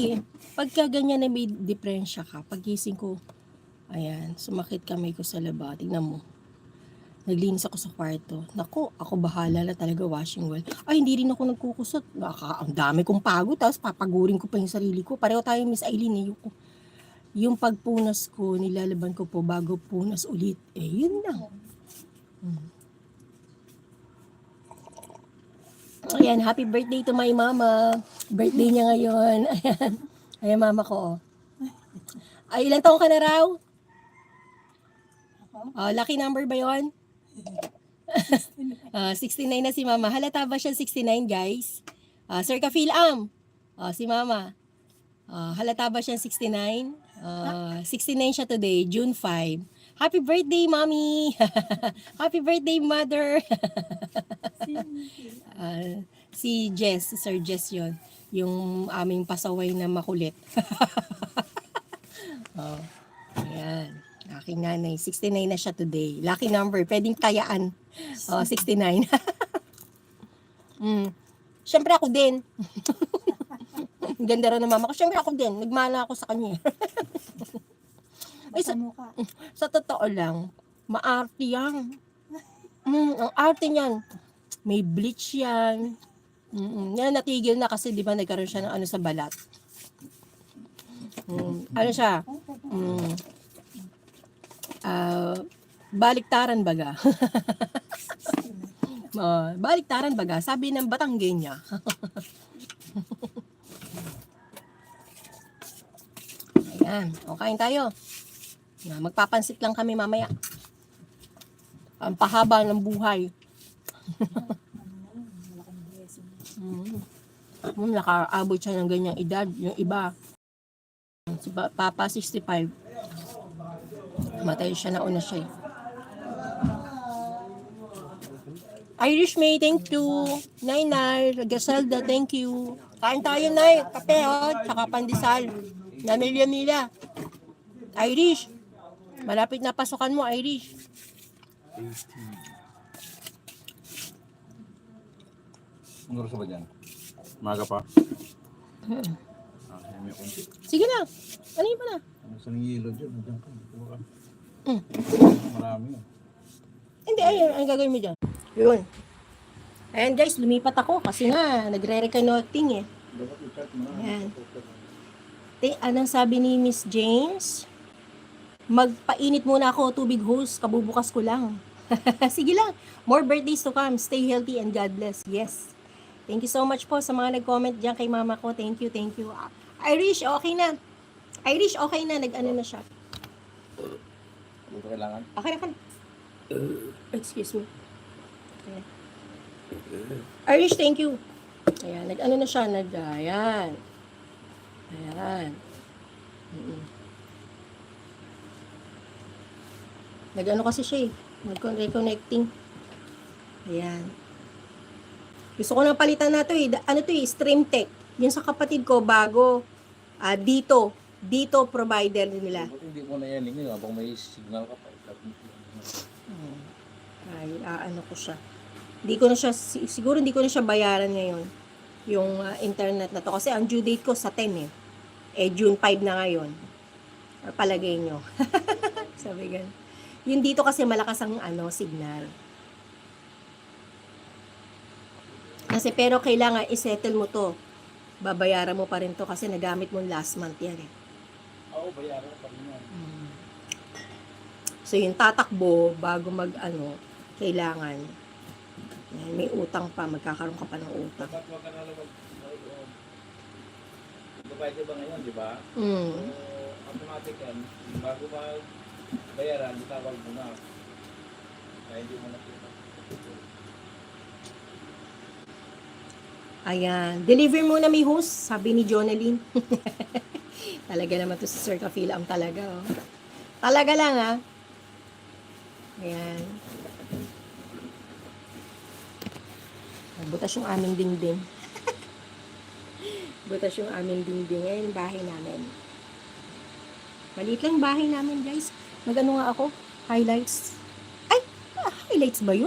Kasi, pagka ganyan na may diferensya ka, pagising ko, ayan, sumakit kamay ko sa laba. Tignan mo. Naglinis ako sa kwarto. Naku, ako bahala na talaga washing well. Ay, hindi rin ako nagkukusot. Ang dami kong pagod, tapos papagurin ko pa yung sarili ko. Pareho tayo, Miss Aileen, eh. Yung pagpunas ko, nilalaban ko po bago punas ulit. Eh, yun lang. Ayan, happy birthday to my mama. Birthday niya ngayon. Ayan. Ayan, mama ko, oh. Ay, ilang taong ka na raw? Lucky number ba yun? 69 na si mama. Halata ba siya 69, guys? Sir Kafilam. Si mama. Halata ba siya 69? 69 siya today, June 5. Happy birthday, mommy! Happy birthday, mother! Si Jess, si Sir Jess yun. Yung aming pasaway na makulit. Ayan. Aking nanay, 69 na siya today. Lucky number, pwedeng tayaan. 69. Siyempre ako din. Ganda rin ng mama ko. Siyempre ako din. Nagmana ako sa kanya. Ay, sa totoo lang, maarte yan. Ang arte niyan. May bleach yan. Yan, natigil na kasi di ba nagkaroon siya ng ano sa balat. Ano siya? Baliktaran baga. Baliktaran baga. Sabi ng Batanggenya. Ayan. O, kain tayo. Magpapansit lang kami mamaya. Ang pahaba ng buhay. Nakaabot siya ng ganyang edad. Yung iba, si Papa 65. Matay siya, nauna siya. Irish May, thank you. Nay, Gaselda, thank you. Kain tayo, Nay. Kape, tsaka pandesal. Na milya-milya. Irish. Malapit na pasukan mo, Irish. Ang oras ba dyan? Maga pa? Sige na. Ano yun pa na? Ano sa nangihilo dyan? Nandiyan ka. Marami. Hindi, ayun. Ang gagawin mo dyan. Yun. Ayan guys, lumipat ako kasi nga, nagre-reconnecting eh. Ayan. Anong sabi ni Miss James? Magpainit muna ako, tubig hose, kabubukas ko lang. Sige lang. More birthdays to come. Stay healthy and God bless. Yes. Thank you so much po sa mga nag-comment dyan kay mama ko. Thank you, thank you. Irish, okay na. Irish, okay na. Nag-ano na siya. Ito kailangan? Okay na. Excuse me. Ayan. Irish, thank you. Ayan, nag-ano na siya. Ayan. Ayan. Nag-ano kasi siya eh. Nag-reconnecting. Ayan. Gusto ko nang palitan na to eh. Ano to eh, StreamTech. Yun sa kapatid ko, bago. Dito provider nila. Hindi mo na yan ngayon habang may signal ka pa. Ay, ano ko siya. Hindi ko na siya, siguro hindi ko na siya bayaran ngayon. Yung internet na to. Kasi ang due date ko sa 10 eh. June 5 na ngayon. Palagay nyo. Sabi gan. Yung dito kasi malakas ang signal. Kasi pero kailangan i-settle mo to. Babayaran mo pa rin to kasi nagamit mo last month yan eh. Oo, bayaran pa rin yan. So yung tatakbo bago kailangan. May utang pa, magkakaroon ka pa ng utang. Dapat wag ka na lang magbabayad ba ngayon, di ba? Automatic yan. Bago bayaran, itawag mo na. Kaya hindi mo nakita. Ayan. Deliver muna may host, sabi ni Jonaline. Talaga naman to si Sir Kafilam talaga. Oh. Talaga lang ha. Ayan. Butas yung aming dingding. Butas yung aming dingding. Ayan yung bahay namin. Maliit lang bahay namin guys. Mag-ano nga ako? Highlights. Ay! Highlights ba yun?